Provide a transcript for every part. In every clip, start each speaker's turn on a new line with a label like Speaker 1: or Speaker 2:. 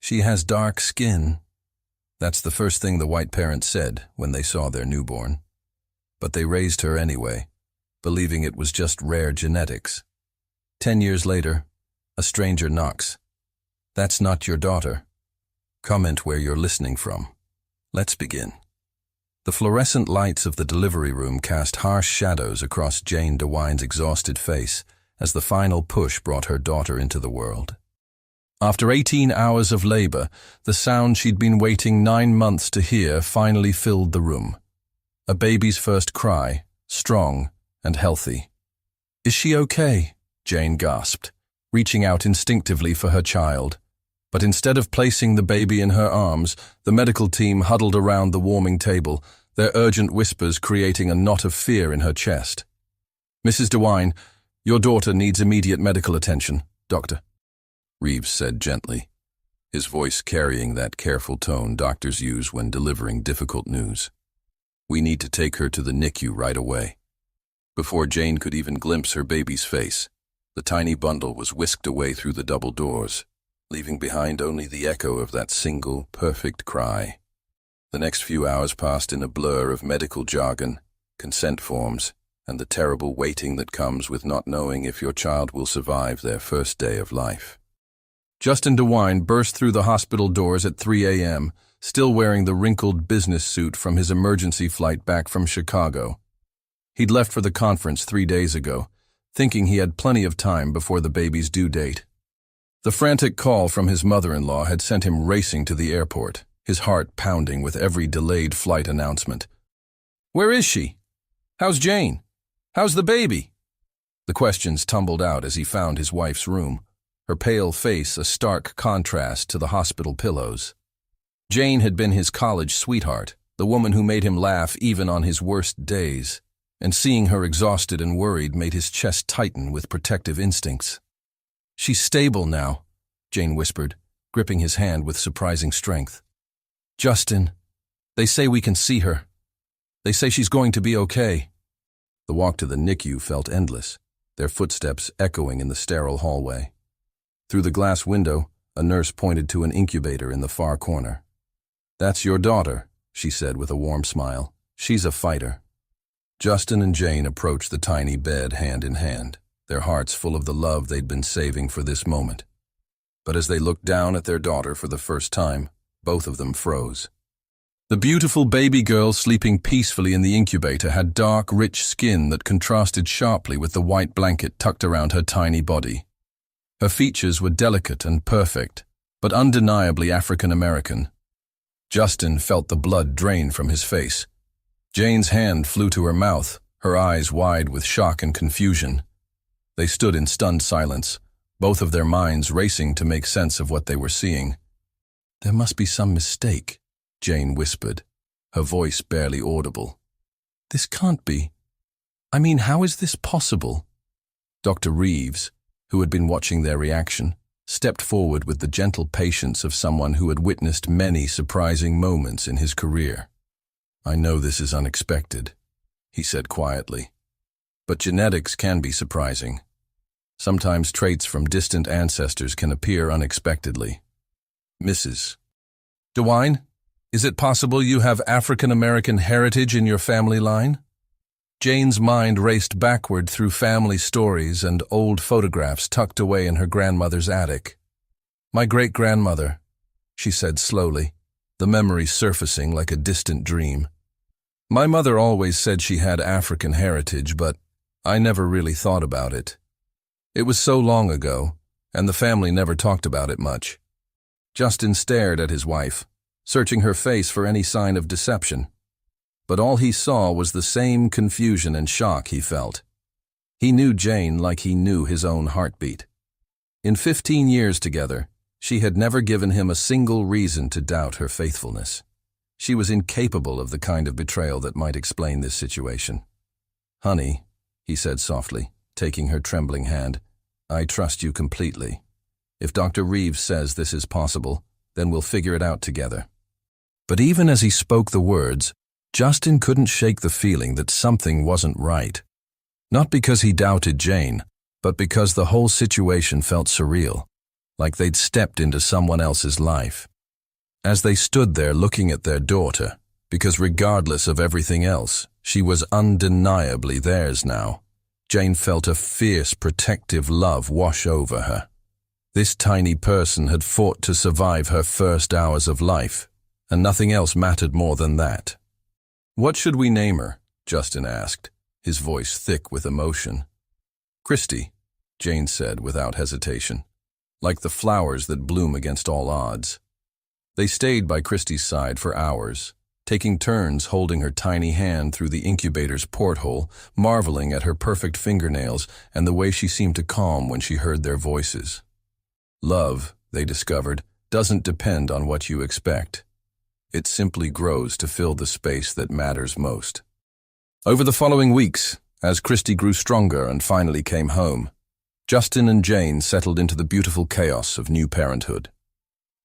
Speaker 1: She has dark skin. That's the first thing the white parents said when they saw their newborn. But they raised her anyway, believing it was just rare genetics. 10 years later, a stranger knocks. That's not your daughter. Comment where you're listening from. Let's begin. The fluorescent lights of the delivery room cast harsh shadows across Jane DeWine's exhausted face as the final push brought her daughter into the world. After 18 hours of labor, the sound she'd been waiting 9 months to hear finally filled the room. A baby's first cry, strong and healthy. "Is she okay?" Jane gasped, reaching out instinctively for her child. But instead of placing the baby in her arms, the medical team huddled around the warming table, their urgent whispers creating a knot of fear in her chest. "Mrs. DeWine, your daughter needs immediate medical attention, Doctor," Reeves said gently, his voice carrying that careful tone doctors use when delivering difficult news. "We need to take her to the NICU right away." Before Jane could even glimpse her baby's face, the tiny bundle was whisked away through the double doors, leaving behind only the echo of that single, perfect cry. The next few hours passed in a blur of medical jargon, consent forms, and the terrible waiting that comes with not knowing if your child will survive their first day of life. Justin DeWine burst through the hospital doors at 3 a.m., still wearing the wrinkled business suit from his emergency flight back from Chicago. He'd left for the conference 3 days ago, thinking he had plenty of time before the baby's due date. The frantic call from his mother-in-law had sent him racing to the airport, his heart pounding with every delayed flight announcement. "Where is she? How's Jane? How's the baby?" The questions tumbled out as he found his wife's room, her pale face a stark contrast to the hospital pillows. Jane had been his college sweetheart, the woman who made him laugh even on his worst days, and seeing her exhausted and worried made his chest tighten with protective instincts. "She's stable now," Jane whispered, gripping his hand with surprising strength. "Justin, they say we can see her. They say she's going to be okay." The walk to the NICU felt endless, their footsteps echoing in the sterile hallway. Through the glass window, a nurse pointed to an incubator in the far corner. "That's your daughter," she said with a warm smile. "She's a fighter." Justin and Jane approached the tiny bed hand in hand, their hearts full of the love they'd been saving for this moment. But as they looked down at their daughter for the first time, both of them froze. The beautiful baby girl sleeping peacefully in the incubator had dark, rich skin that contrasted sharply with the white blanket tucked around her tiny body. Her features were delicate and perfect, but undeniably African-American. Justin felt the blood drain from his face. Jane's hand flew to her mouth, her eyes wide with shock and confusion. They stood in stunned silence, both of their minds racing to make sense of what they were seeing. "There must be some mistake," Jane whispered, her voice barely audible. "This can't be. I mean, how is this possible?" Dr. Reeves, who had been watching their reaction, stepped forward with the gentle patience of someone who had witnessed many surprising moments in his career. "I know this is unexpected," he said quietly, "but genetics can be surprising. Sometimes traits from distant ancestors can appear unexpectedly. Mrs. DeWine, is it possible you have African-American heritage in your family line?" Jane's mind raced backward through family stories and old photographs tucked away in her grandmother's attic. "My great-grandmother," she said slowly, the memory surfacing like a distant dream. "My mother always said she had African heritage, but I never really thought about it. It was so long ago, and the family never talked about it much." Justin stared at his wife, searching her face for any sign of deception. But all he saw was the same confusion and shock he felt. He knew Jane like he knew his own heartbeat. In 15 years together, she had never given him a single reason to doubt her faithfulness. She was incapable of the kind of betrayal that might explain this situation. "Honey," he said softly, taking her trembling hand, "I trust you completely. If Dr. Reeves says this is possible, then we'll figure it out together." But even as he spoke the words, Justin couldn't shake the feeling that something wasn't right. Not because he doubted Jane, but because the whole situation felt surreal. like they'd stepped into someone else's life. As they stood there looking at their daughter, because regardless of everything else, she was undeniably theirs now, Jane felt a fierce, protective love wash over her. This tiny person had fought to survive her first hours of life, and nothing else mattered more than that. "What should we name her?" Justin asked, his voice thick with emotion. "Christy," Jane said without hesitation, like the flowers that bloom against all odds. They stayed by Christy's side for hours, taking turns holding her tiny hand through the incubator's porthole, marveling at her perfect fingernails and the way she seemed to calm when she heard their voices. Love, they discovered, doesn't depend on what you expect. It simply grows to fill the space that matters most. Over the following weeks, as Christy grew stronger and finally came home, Justin and Jane settled into the beautiful chaos of new parenthood.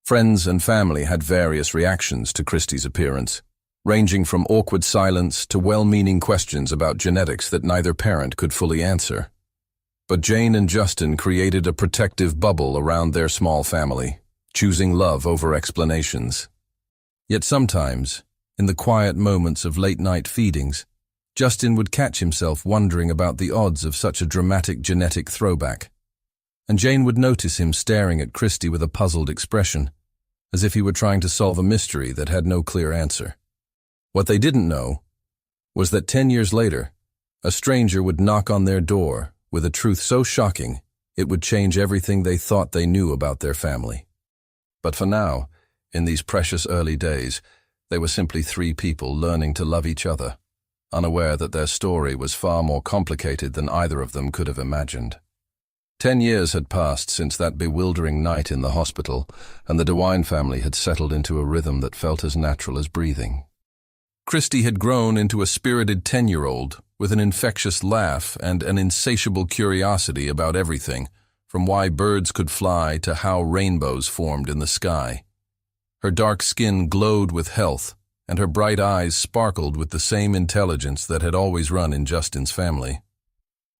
Speaker 1: Friends and family had various reactions to Christy's appearance, ranging from awkward silence to well-meaning questions about genetics that neither parent could fully answer. But Jane and Justin created a protective bubble around their small family, choosing love over explanations. Yet sometimes, in the quiet moments of late-night feedings, Justin would catch himself wondering about the odds of such a dramatic genetic throwback, and Jane would notice him staring at Christy with a puzzled expression, as if he were trying to solve a mystery that had no clear answer. What they didn't know was that 10 years later, a stranger would knock on their door with a truth so shocking it would change everything they thought they knew about their family. But for now, in these precious early days, they were simply three people learning to love each other, unaware that their story was far more complicated than either of them could have imagined. 10 years had passed since that bewildering night in the hospital, and the DeWine family had settled into a rhythm that felt as natural as breathing. Christy had grown into a spirited 10-year-old with an infectious laugh and an insatiable curiosity about everything, from why birds could fly to how rainbows formed in the sky. Her dark skin glowed with health, and her bright eyes sparkled with the same intelligence that had always run in Justin's family.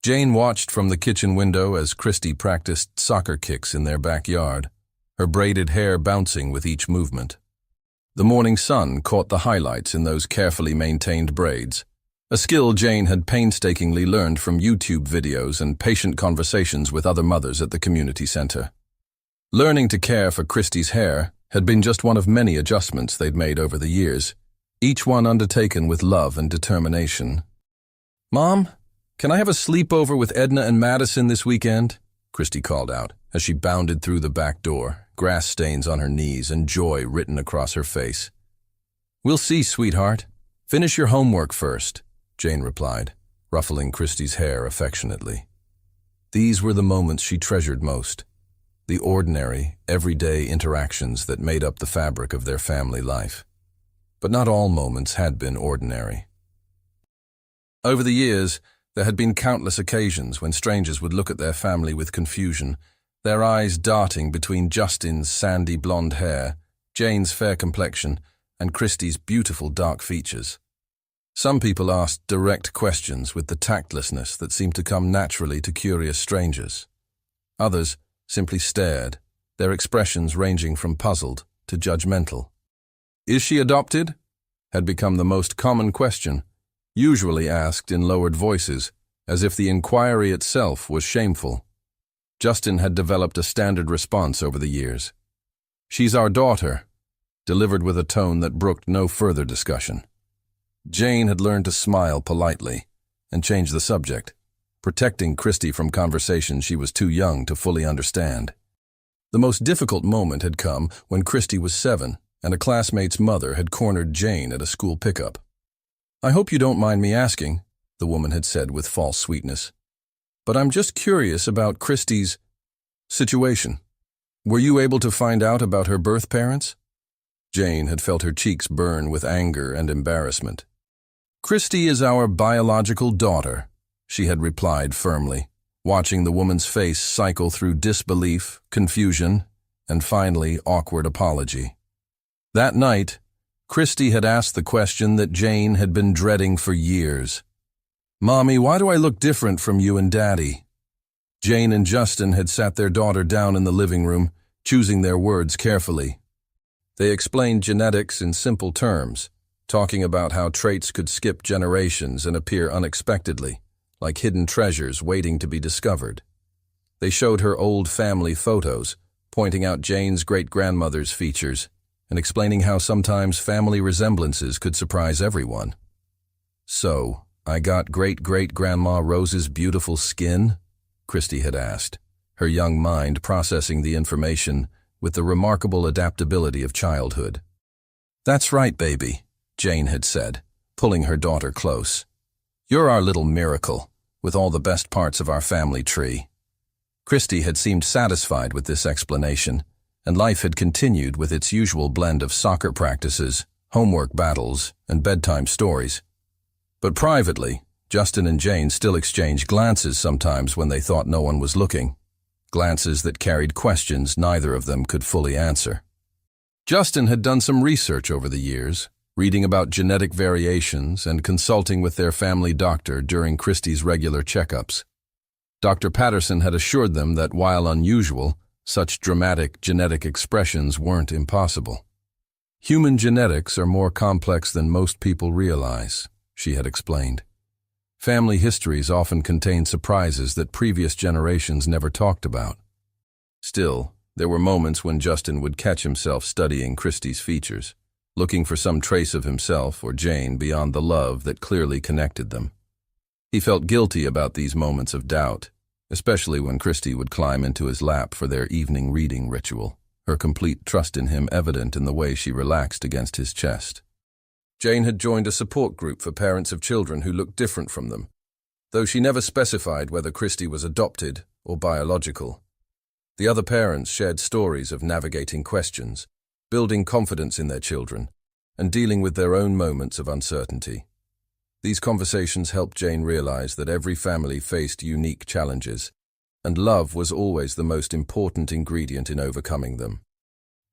Speaker 1: Jane watched from the kitchen window as Christy practiced soccer kicks in their backyard, her braided hair bouncing with each movement. The morning sun caught the highlights in those carefully maintained braids, a skill Jane had painstakingly learned from YouTube videos and patient conversations with other mothers at the community center. Learning to care for Christy's hair had been just one of many adjustments they'd made over the years, each one undertaken with love and determination. "Mom, can I have a sleepover with Edna and Madison this weekend?" Christy called out as she bounded through the back door, grass stains on her knees and joy written across her face. "We'll see, sweetheart. Finish your homework first," Jane replied, ruffling Christy's hair affectionately. These were the moments she treasured most, the ordinary, everyday interactions that made up the fabric of their family life. But not all moments had been ordinary. Over the years, there had been countless occasions when strangers would look at their family with confusion, their eyes darting between Justin's sandy blonde hair, Jane's fair complexion, and Christy's beautiful dark features. Some people asked direct questions with the tactlessness that seemed to come naturally to curious strangers. Others simply stared, their expressions ranging from puzzled to judgmental. "Is she adopted?" had become the most common question, usually asked in lowered voices, as if the inquiry itself was shameful. Justin had developed a standard response over the years. "She's our daughter," delivered with a tone that brooked no further discussion. Jane had learned to smile politely and change the subject, protecting Christy from conversations she was too young to fully understand. The most difficult moment had come when Christy was 7 and a classmate's mother had cornered Jane at a school pickup. "I hope you don't mind me asking," the woman had said with false sweetness, "but I'm just curious about Christy's situation. Were you able to find out about her birth parents?" Jane had felt her cheeks burn with anger and embarrassment. "Christy is our biological daughter," she had replied firmly, watching the woman's face cycle through disbelief, confusion, and finally awkward apology. That night, Christy had asked the question that Jane had been dreading for years. "Mommy, why do I look different from you and Daddy?" Jane and Justin had sat their daughter down in the living room, choosing their words carefully. They explained genetics in simple terms, talking about how traits could skip generations and appear unexpectedly, like hidden treasures waiting to be discovered. They showed her old family photos, pointing out Jane's great-grandmother's features and explaining how sometimes family resemblances could surprise everyone. "So, I got great-great-grandma Rose's beautiful skin?" Christy had asked, her young mind processing the information with the remarkable adaptability of childhood. "That's right, baby," Jane had said, pulling her daughter close. "You're our little miracle, with all the best parts of our family tree." Christy had seemed satisfied with this explanation, and life had continued with its usual blend of soccer practices, homework battles, and bedtime stories. But privately, Justin and Jane still exchanged glances sometimes when they thought no one was looking, glances that carried questions neither of them could fully answer. Justin had done some research over the years, reading about genetic variations and consulting with their family doctor during Christy's regular checkups. Dr. Patterson had assured them that while unusual, such dramatic genetic expressions weren't impossible. "Human genetics are more complex than most people realize," she had explained. "Family histories often contain surprises that previous generations never talked about." Still, there were moments when Justin would catch himself studying Christy's features, looking for some trace of himself or Jane beyond the love that clearly connected them. He felt guilty about these moments of doubt, especially when Christy would climb into his lap for their evening reading ritual, her complete trust in him evident in the way she relaxed against his chest. Jane had joined a support group for parents of children who looked different from them, though she never specified whether Christy was adopted or biological. The other parents shared stories of navigating questions, building confidence in their children, and dealing with their own moments of uncertainty. These conversations helped Jane realize that every family faced unique challenges, and love was always the most important ingredient in overcoming them.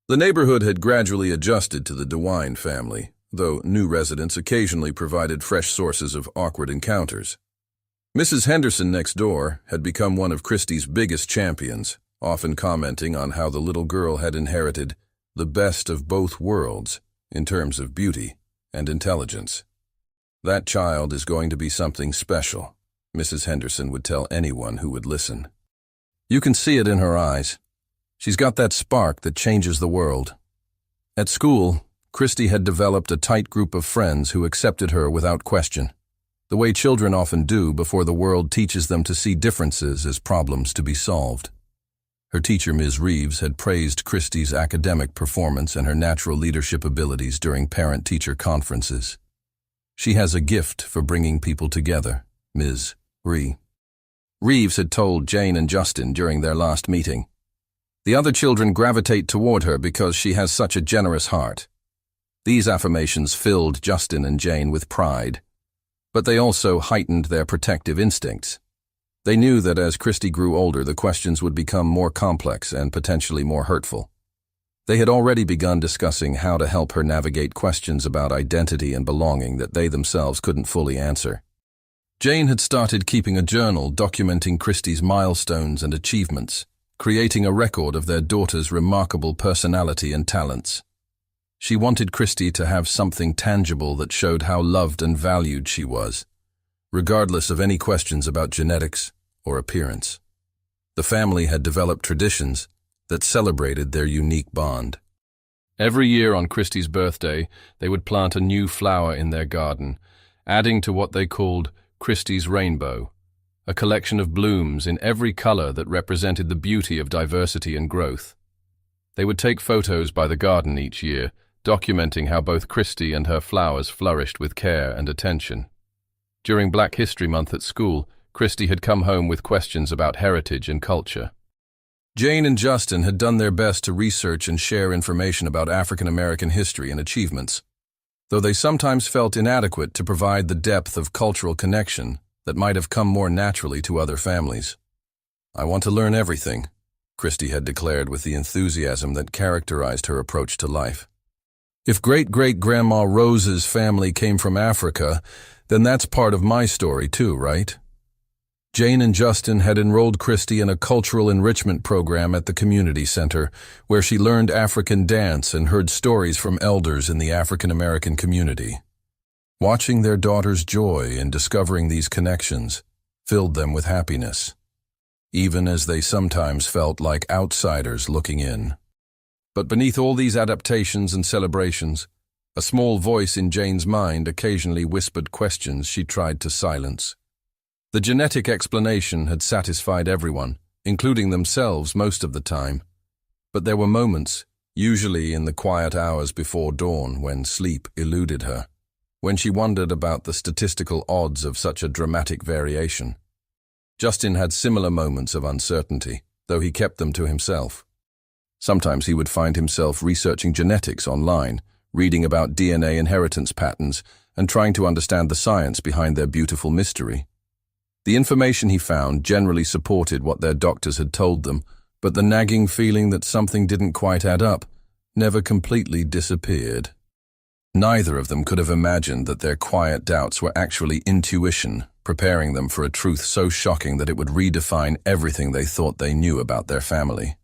Speaker 1: The neighborhood had gradually adjusted to the DeWine family, though new residents occasionally provided fresh sources of awkward encounters. Mrs. Henderson next door had become one of Christy's biggest champions, often commenting on how the little girl had inherited the best of both worlds in terms of beauty and intelligence. "That child is going to be something special," Mrs. Henderson would tell anyone who would listen. "You can see it in her eyes. She's got that spark that changes the world." At school, Christy had developed a tight group of friends who accepted her without question, the way children often do before the world teaches them to see differences as problems to be solved. Her teacher, Ms. Reeves, had praised Christy's academic performance and her natural leadership abilities during parent-teacher conferences. "She has a gift for bringing people together," Ms. Reeves had told Jane and Justin during their last meeting. "The other children gravitate toward her because she has such a generous heart." These affirmations filled Justin and Jane with pride, but they also heightened their protective instincts. They knew that as Christy grew older, the questions would become more complex and potentially more hurtful. They had already begun discussing how to help her navigate questions about identity and belonging that they themselves couldn't fully answer. Jane had started keeping a journal documenting Christy's milestones and achievements, creating a record of their daughter's remarkable personality and talents. She wanted Christy to have something tangible that showed how loved and valued she was, regardless of any questions about genetics or appearance. The family had developed traditions that celebrated their unique bond. Every year on Christy's birthday, they would plant a new flower in their garden, adding to what they called Christy's Rainbow, a collection of blooms in every color that represented the beauty of diversity and growth. They would take photos by the garden each year, documenting how both Christy and her flowers flourished with care and attention. During Black History Month at school, Christy had come home with questions about heritage and culture. Jane and Justin had done their best to research and share information about African American history and achievements, though they sometimes felt inadequate to provide the depth of cultural connection that might have come more naturally to other families. "I want to learn everything," Christy had declared with the enthusiasm that characterized her approach to life. "If great-great-grandma Rose's family came from Africa, then that's part of my story too, right?" Jane and Justin had enrolled Christy in a cultural enrichment program at the community center, where she learned African dance and heard stories from elders in the African American community. Watching their daughter's joy in discovering these connections filled them with happiness, even as they sometimes felt like outsiders looking in. But beneath all these adaptations and celebrations, a small voice in Jane's mind occasionally whispered questions she tried to silence. The genetic explanation had satisfied everyone, including themselves most of the time. But there were moments, usually in the quiet hours before dawn when sleep eluded her, when she wondered about the statistical odds of such a dramatic variation. Justin had similar moments of uncertainty, though he kept them to himself. Sometimes he would find himself researching genetics online, reading about DNA inheritance patterns, and trying to understand the science behind their beautiful mystery. The information he found generally supported what their doctors had told them, but the nagging feeling that something didn't quite add up never completely disappeared. Neither of them could have imagined that their quiet doubts were actually intuition, preparing them for a truth so shocking that it would redefine everything they thought they knew about their family.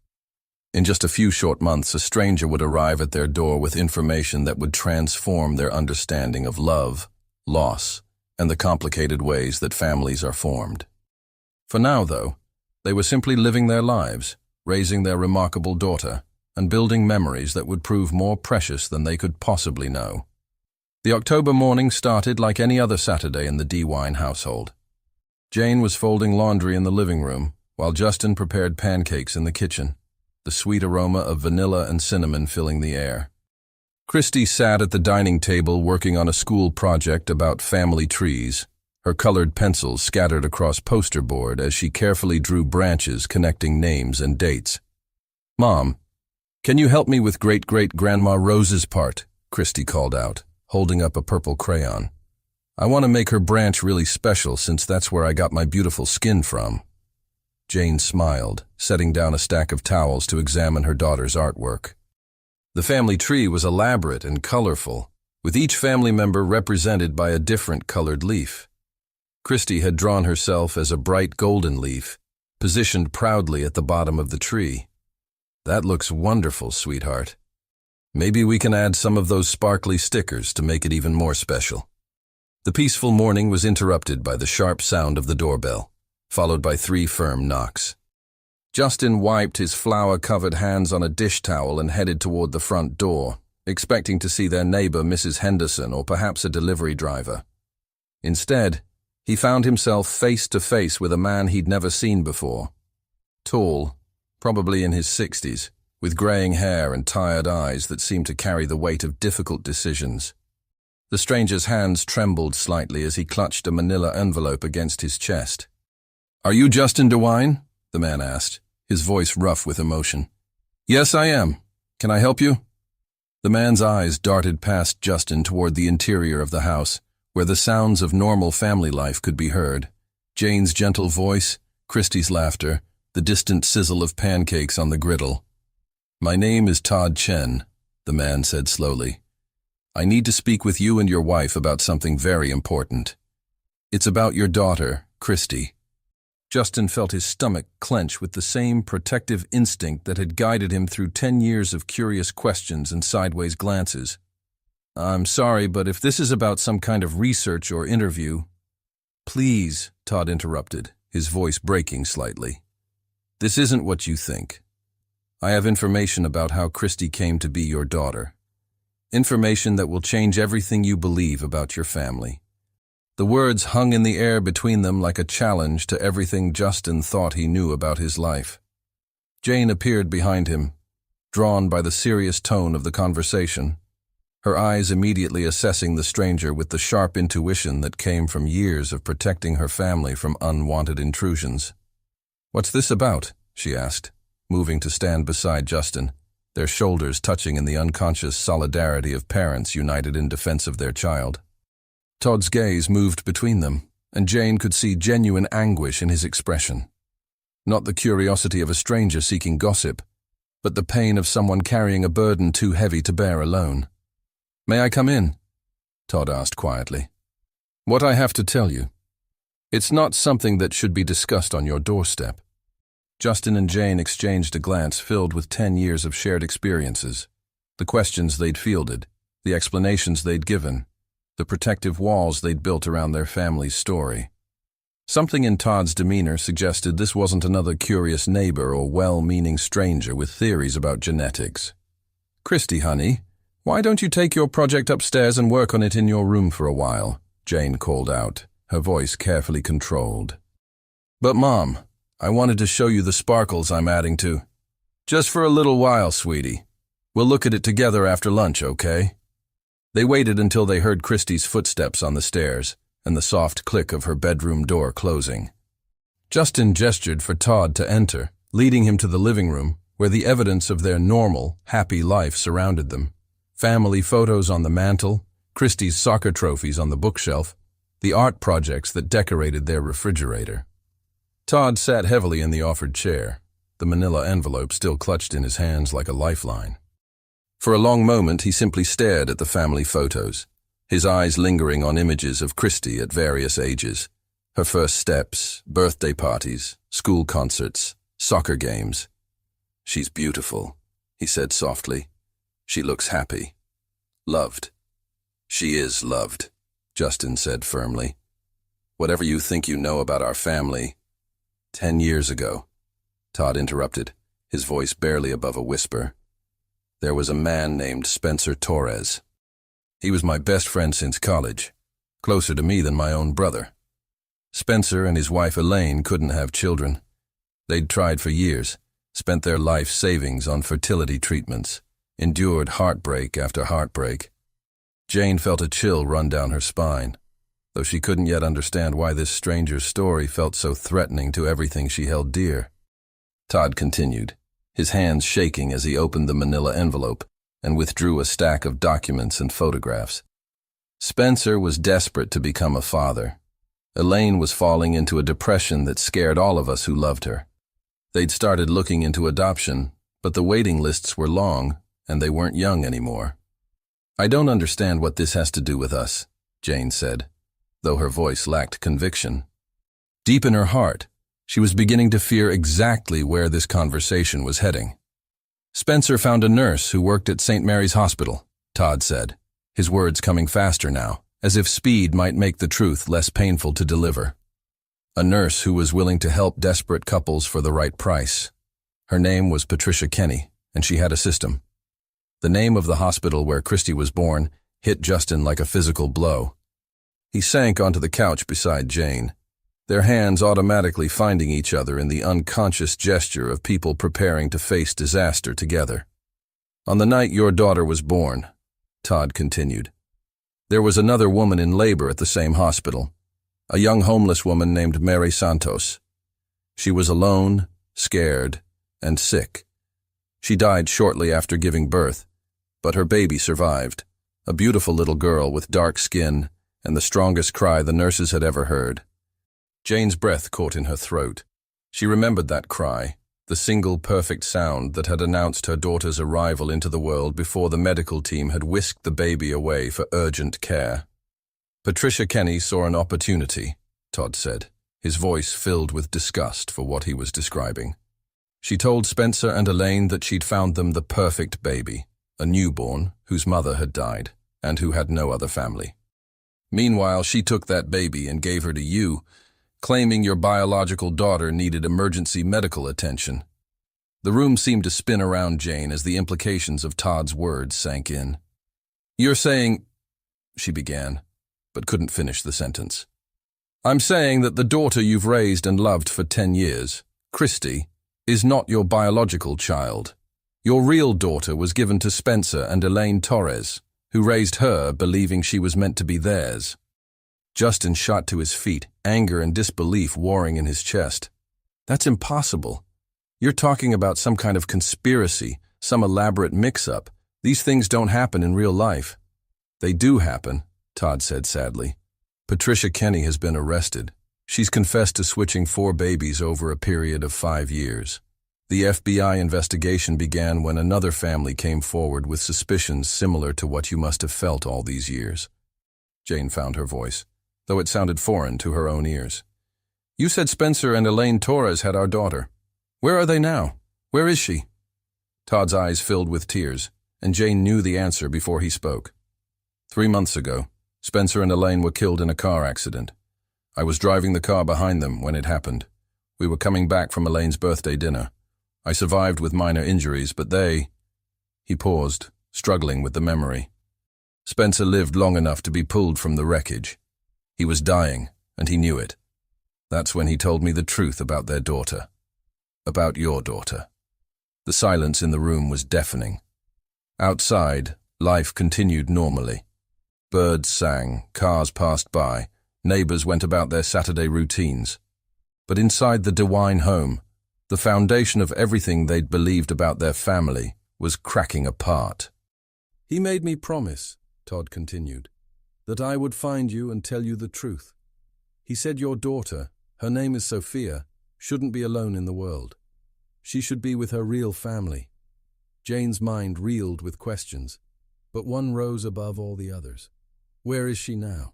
Speaker 1: In just a few short months, a stranger would arrive at their door with information that would transform their understanding of love, loss, and the complicated ways that families are formed. For now, though, they were simply living their lives, raising their remarkable daughter, and building memories that would prove more precious than they could possibly know. The October morning started like any other Saturday in the DeWine household. Jane was folding laundry in the living room, while Justin prepared pancakes in the kitchen, the sweet aroma of vanilla and cinnamon filling the air. Christy sat at the dining table working on a school project about family trees, her colored pencils scattered across poster board as she carefully drew branches connecting names and dates. "Mom, can you help me with great-great-grandma Rose's part?" Christy called out, holding up a purple crayon. "I want to make her branch really special since that's where I got my beautiful skin from." Jane smiled, setting down a stack of towels to examine her daughter's artwork. The family tree was elaborate and colorful, with each family member represented by a different colored leaf. Christy had drawn herself as a bright golden leaf, positioned proudly at the bottom of the tree. "That looks wonderful, sweetheart. Maybe we can add some of those sparkly stickers to make it even more special." The peaceful morning was interrupted by the sharp sound of the doorbell, followed by 3 firm knocks. Justin wiped his flour-covered hands on a dish towel and headed toward the front door, expecting to see their neighbor, Mrs. Henderson, or perhaps a delivery driver. Instead, he found himself face to face with a man he'd never seen before. Tall, probably in his 60s, with graying hair and tired eyes that seemed to carry the weight of difficult decisions. The stranger's hands trembled slightly as he clutched a manila envelope against his chest. "Are you Justin DeWine?" the man asked, his voice rough with emotion. "Yes, I am. Can I help you?" The man's eyes darted past Justin toward the interior of the house, where the sounds of normal family life could be heard. Jane's gentle voice, Christy's laughter, the distant sizzle of pancakes on the griddle. "My name is Todd Chen," the man said slowly. "I need to speak with you and your wife about something very important. It's about your daughter, Christy." Justin felt his stomach clench with the same protective instinct that had guided him through 10 years of curious questions and sideways glances. "I'm sorry, but if this is about some kind of research or interview—" "Please," Todd interrupted, his voice breaking slightly. "This isn't what you think. I have information about how Christy came to be your daughter. Information that will change everything you believe about your family." The words hung in the air between them like a challenge to everything Justin thought he knew about his life. Jane appeared behind him, drawn by the serious tone of the conversation, her eyes immediately assessing the stranger with the sharp intuition that came from years of protecting her family from unwanted intrusions. "What's this about?" she asked, moving to stand beside Justin, their shoulders touching in the unconscious solidarity of parents united in defense of their child. Todd's gaze moved between them, and Jane could see genuine anguish in his expression. Not the curiosity of a stranger seeking gossip, but the pain of someone carrying a burden too heavy to bear alone. "May I come in?" Todd asked quietly. "What I have to tell you." It's not something that should be discussed on your doorstep. Justin and Jane exchanged a glance filled with 10 years of shared experiences. The questions they'd fielded, the explanations they'd given, the protective walls they'd built around their family's story. Something in Todd's demeanor suggested this wasn't another curious neighbor or well-meaning stranger with theories about genetics. "Christy, honey, why don't you take your project upstairs and work on it in your room for a while?" Jane called out, her voice carefully controlled. "But Mom, I wanted to show you the sparkles I'm adding to." "Just for a little while, sweetie. We'll look at it together after lunch, okay?" They waited until they heard Christy's footsteps on the stairs and the soft click of her bedroom door closing. Justin gestured for Todd to enter, leading him to the living room, where the evidence of their normal, happy life surrounded them. Family photos on the mantel, Christy's soccer trophies on the bookshelf, the art projects that decorated their refrigerator. Todd sat heavily in the offered chair, the manila envelope still clutched in his hands like a lifeline. For a long moment, he simply stared at the family photos, his eyes lingering on images of Christy at various ages, her first steps, birthday parties, school concerts, soccer games. "She's beautiful," he said softly. "She looks happy. Loved." "She is loved," Justin said firmly. "Whatever you think you know about our family." 10 years ago, Todd interrupted, his voice barely above a whisper, "there was a man named Spencer Torres. He was my best friend since college, closer to me than my own brother. Spencer and his wife Elaine couldn't have children. They'd tried for years, spent their life savings on fertility treatments, endured heartbreak after heartbreak." Jane felt a chill run down her spine, though she couldn't yet understand why this stranger's story felt so threatening to everything she held dear. Todd continued, his hands shaking as he opened the manila envelope and withdrew a stack of documents and photographs. Spencer was desperate to become a father. Elaine was falling into a depression that scared all of us who loved her. They'd started looking into adoption, but the waiting lists were long, and they weren't young anymore. "I don't understand what this has to do with us," Jane said, though her voice lacked conviction. Deep in her heart, she was beginning to fear exactly where this conversation was heading. "Spencer found a nurse who worked at St. Mary's Hospital," Todd said, his words coming faster now, as if speed might make the truth less painful to deliver. "A nurse who was willing to help desperate couples for the right price. Her name was Patricia Kenny, and she had a system." The name of the hospital where Christy was born hit Justin like a physical blow. He sank onto the couch beside Jane, their hands automatically finding each other in the unconscious gesture of people preparing to face disaster together. "On the night your daughter was born," Todd continued, "there was another woman in labor at the same hospital, a young homeless woman named Mary Santos. She was alone, scared, and sick. She died shortly after giving birth, but her baby survived, a beautiful little girl with dark skin and the strongest cry the nurses had ever heard." Jane's breath caught in her throat. She remembered that cry, the single perfect sound that had announced her daughter's arrival into the world before the medical team had whisked the baby away for urgent care. "Patricia Kenny saw an opportunity," Todd said, his voice filled with disgust for what he was describing. "She told Spencer and Elaine that she'd found them the perfect baby, a newborn whose mother had died and who had no other family. Meanwhile, she took that baby and gave her to you, claiming your biological daughter needed emergency medical attention." The room seemed to spin around Jane as the implications of Todd's words sank in. "You're saying," she began, but couldn't finish the sentence. "I'm saying that the daughter you've raised and loved for 10 years, Christy, is not your biological child. Your real daughter was given to Spencer and Elaine Torres, who raised her believing she was meant to be theirs." Justin shot to his feet, anger and disbelief warring in his chest. "That's impossible. You're talking about some kind of conspiracy, some elaborate mix-up. These things don't happen in real life." "They do happen," Todd said sadly. "Patricia Kenny has been arrested. She's confessed to switching 4 babies over a period of 5 years. The FBI investigation began when another family came forward with suspicions similar to what you must have felt all these years." Jane found her voice, though it sounded foreign to her own ears. You said Spencer and Elaine Torres had our daughter. Where are they now? Where is she? Todd's eyes filled with tears, and Jane knew the answer before he spoke. 3 months ago, Spencer and Elaine were killed in a car accident. I was driving the car behind them when it happened. We were coming back from Elaine's birthday dinner. I survived with minor injuries, but they... He paused, struggling with the memory. Spencer lived long enough to be pulled from the wreckage. He was dying, and he knew it. That's when he told me the truth about their daughter. About your daughter. The silence in the room was deafening. Outside, life continued normally. Birds sang, cars passed by, neighbors went about their Saturday routines. But inside the DeWine home, the foundation of everything they'd believed about their family was cracking apart. He made me promise, Todd continued, that I would find you and tell you the truth. He said your daughter, her name is Sophia, shouldn't be alone in the world. She should be with her real family. Jane's mind reeled with questions, but one rose above all the others. Where is she now?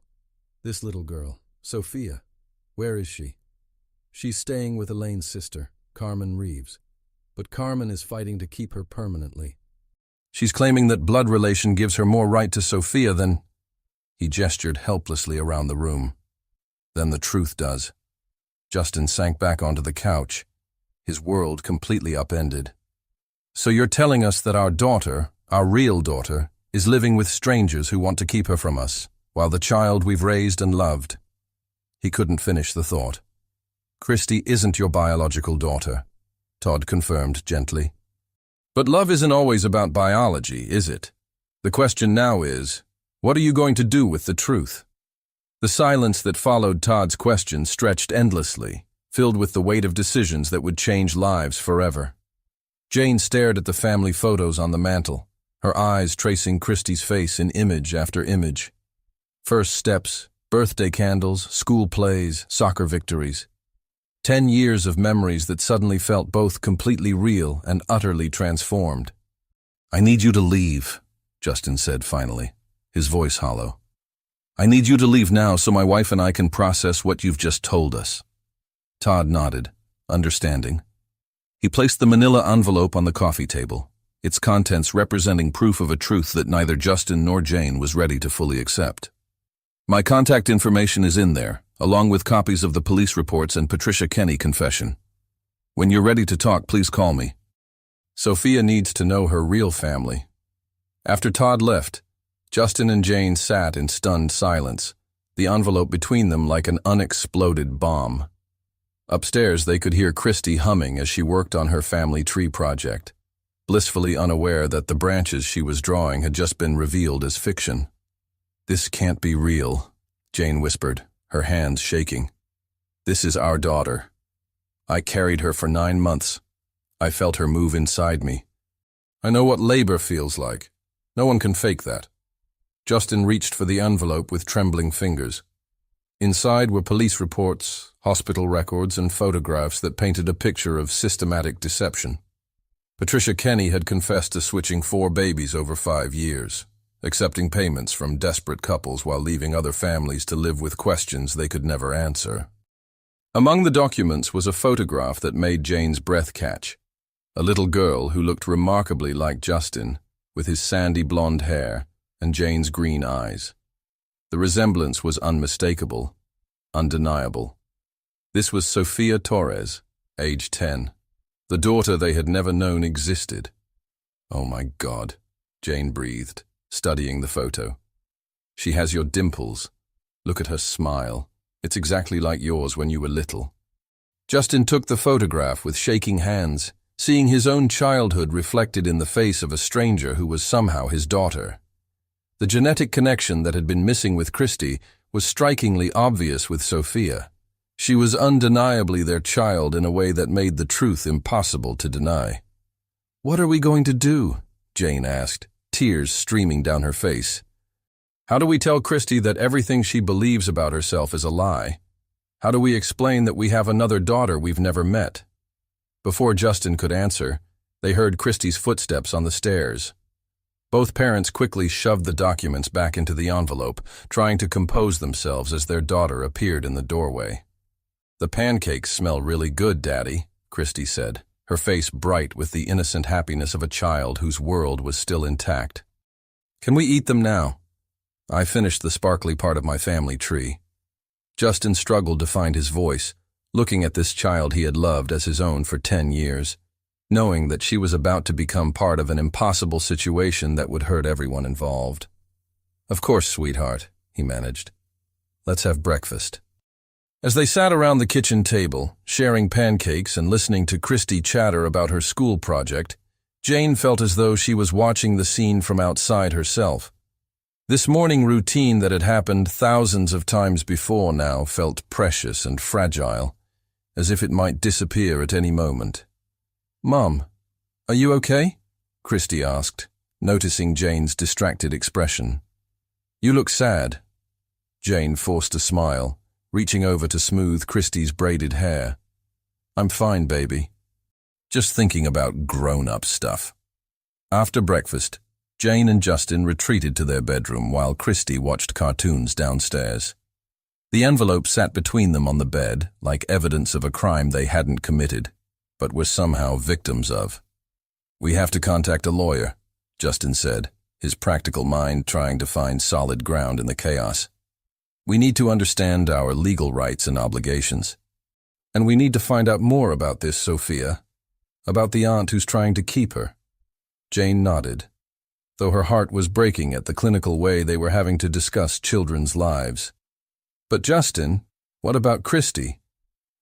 Speaker 1: This little girl, Sophia, where is she? She's staying with Elaine's sister, Carmen Reeves, but Carmen is fighting to keep her permanently. She's claiming that blood relation gives her more right to Sophia than... He gestured helplessly around the room. Than the truth does. Justin sank back onto the couch, his world completely upended. So you're telling us that our daughter, our real daughter, is living with strangers who want to keep her from us, while the child we've raised and loved... He couldn't finish the thought. Christy isn't your biological daughter, Todd confirmed gently. But love isn't always about biology, is it? The question now is, what are you going to do with the truth? The silence that followed Todd's question stretched endlessly, filled with the weight of decisions that would change lives forever. Jane stared at the family photos on the mantel, her eyes tracing Christy's face in image after image. First steps, birthday candles, school plays, soccer victories. 10 years of memories that suddenly felt both completely real and utterly transformed. I need you to leave, Justin said finally, his voice hollow. I need you to leave now so my wife and I can process what you've just told us. Todd nodded, understanding. He placed the manila envelope on the coffee table, its contents representing proof of a truth that neither Justin nor Jane was ready to fully accept. My contact information is in there, along with copies of the police reports and Patricia Kenny confession. When you're ready to talk, please call me. Sophia needs to know her real family. After Todd left, Justin and Jane sat in stunned silence, the envelope between them like an unexploded bomb. Upstairs, they could hear Christy humming as she worked on her family tree project, blissfully unaware that the branches she was drawing had just been revealed as fiction. This can't be real, Jane whispered, her hands shaking. This is our daughter. I carried her for 9 months. I felt her move inside me. I know what labor feels like. No one can fake that. Justin reached for the envelope with trembling fingers. Inside were police reports, hospital records, and photographs that painted a picture of systematic deception. Patricia Kenny had confessed to switching 4 babies over 5 years, accepting payments from desperate couples while leaving other families to live with questions they could never answer. Among the documents was a photograph that made Jane's breath catch. A little girl who looked remarkably like Justin, with his sandy blonde hair and Jane's green eyes. The resemblance was unmistakable, undeniable. This was Sophia Torres, age 10, the daughter they had never known existed. Oh my God, Jane breathed, studying the photo. She has your dimples. Look at her smile. It's exactly like yours when you were little. Justin took the photograph with shaking hands, seeing his own childhood reflected in the face of a stranger who was somehow his daughter. The genetic connection that had been missing with Christy was strikingly obvious with Sophia. She was undeniably their child in a way that made the truth impossible to deny. "What are we going to do?" Jane asked, tears streaming down her face. "How do we tell Christy that everything she believes about herself is a lie? How do we explain that we have another daughter we've never met?" Before Justin could answer, they heard Christy's footsteps on the stairs. Both parents quickly shoved the documents back into the envelope, trying to compose themselves as their daughter appeared in the doorway. "The pancakes smell really good, Daddy," Christy said, her face bright with the innocent happiness of a child whose world was still intact. "Can we eat them now? I finished the sparkly part of my family tree." Justin struggled to find his voice, looking at this child he had loved as his own for 10 years, knowing that she was about to become part of an impossible situation that would hurt everyone involved. "Of course, sweetheart," he managed. "Let's have breakfast." As they sat around the kitchen table, sharing pancakes and listening to Christy chatter about her school project, Jane felt as though she was watching the scene from outside herself. This morning routine that had happened thousands of times before now felt precious and fragile, as if it might disappear at any moment. "Mom, are you okay?" Christy asked, noticing Jane's distracted expression. "You look sad." Jane forced a smile, reaching over to smooth Christy's braided hair. "I'm fine, baby. Just thinking about grown-up stuff." After breakfast, Jane and Justin retreated to their bedroom while Christy watched cartoons downstairs. The envelope sat between them on the bed, like evidence of a crime they hadn't committed, but were somehow victims of. "We have to contact a lawyer," Justin said, his practical mind trying to find solid ground in the chaos. "We need to understand our legal rights and obligations. And we need to find out more about this Sophia, about the aunt who's trying to keep her." Jane nodded, though her heart was breaking at the clinical way they were having to discuss children's lives. "But Justin, what about Christy?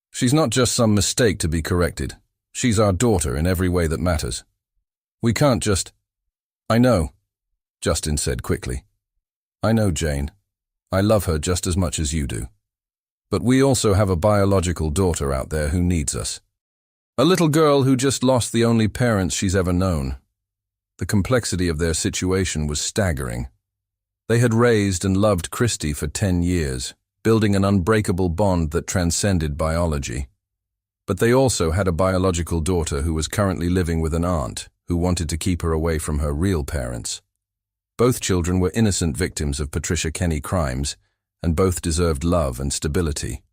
Speaker 1: She's not just some mistake to be corrected. She's our daughter in every way that matters. We can't just—" "I know," Justin said quickly. "I know, Jane. I love her just as much as you do. But we also have a biological daughter out there who needs us. A little girl who just lost the only parents she's ever known." The complexity of their situation was staggering. They had raised and loved Christy for 10 years, building an unbreakable bond that transcended biology. But they also had a biological daughter who was currently living with an aunt who wanted to keep her away from her real parents. Both children were innocent victims of Patricia Kenny crimes, and both deserved love and stability.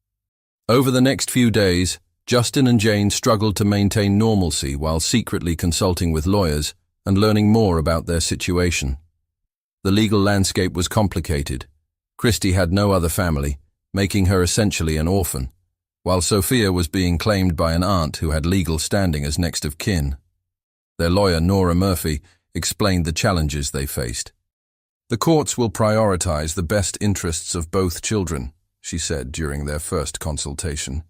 Speaker 1: Over the next few days, Justin and Jane struggled to maintain normalcy while secretly consulting with lawyers and learning more about their situation. The legal landscape was complicated. Christy had no other family, making her essentially an orphan, while Sophia was being claimed by an aunt who had legal standing as next of kin. Their lawyer, Nora Murphy, explained the challenges they faced. "The courts will prioritize the best interests of both children," she said during their first consultation.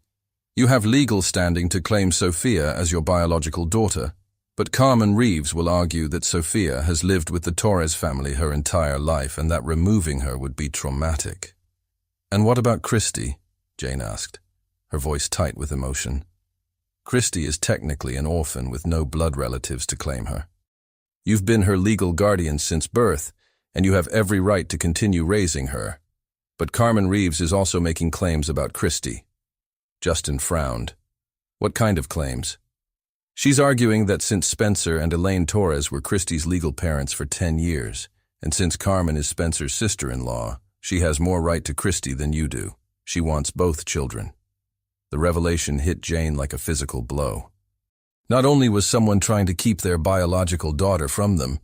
Speaker 1: "You have legal standing to claim Sophia as your biological daughter, but Carmen Reeves will argue that Sophia has lived with the Torres family her entire life and that removing her would be traumatic." "And what about Christy?" Jane asked, her voice tight with emotion. "Christy is technically an orphan with no blood relatives to claim her. You've been her legal guardian since birth, and you have every right to continue raising her. But Carmen Reeves is also making claims about Christy." Justin frowned. "What kind of claims?" "She's arguing that since Spencer and Elaine Torres were Christy's legal parents for 10 years, and since Carmen is Spencer's sister-in-law, she has more right to Christy than you do. She wants both children." The revelation hit Jane like a physical blow. Not only was someone trying to keep their biological daughter from them,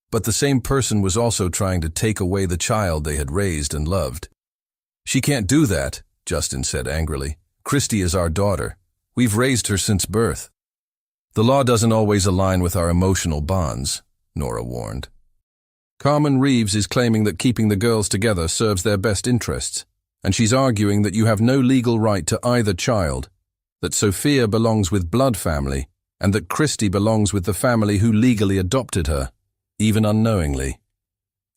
Speaker 1: but the same person was also trying to take away the child they had raised and loved. "She can't do that," Justin said angrily. "Christy is our daughter. We've raised her since birth." "The law doesn't always align with our emotional bonds," Nora warned. "Carmen Reeves is claiming that keeping the girls together serves their best interests, and she's arguing that you have no legal right to either child, that Sophia belongs with blood family, and that Christy belongs with the family who legally adopted her, even unknowingly."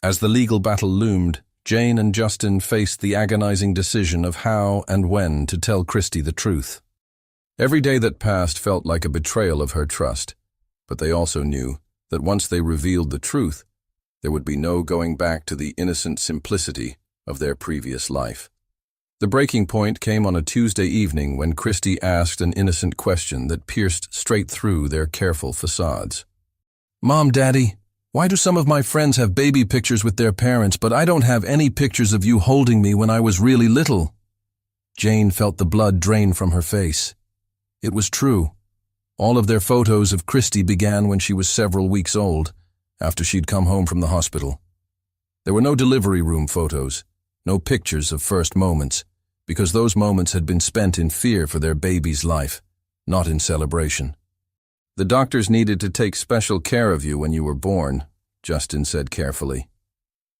Speaker 1: As the legal battle loomed, Jane and Justin faced the agonizing decision of how and when to tell Christy the truth. Every day that passed felt like a betrayal of her trust, but they also knew that once they revealed the truth, there would be no going back to the innocent simplicity of their previous life. The breaking point came on a Tuesday evening when Christy asked an innocent question that pierced straight through their careful facades. "Mom, Daddy, why do some of my friends have baby pictures with their parents, but I don't have any pictures of you holding me when I was really little?" Jane felt the blood drain from her face. It was true. All of their photos of Christy began when she was several weeks old, after she'd come home from the hospital. There were no delivery room photos, no pictures of first moments, because those moments had been spent in fear for their baby's life, not in celebration. "The doctors needed to take special care of you when you were born," Justin said carefully.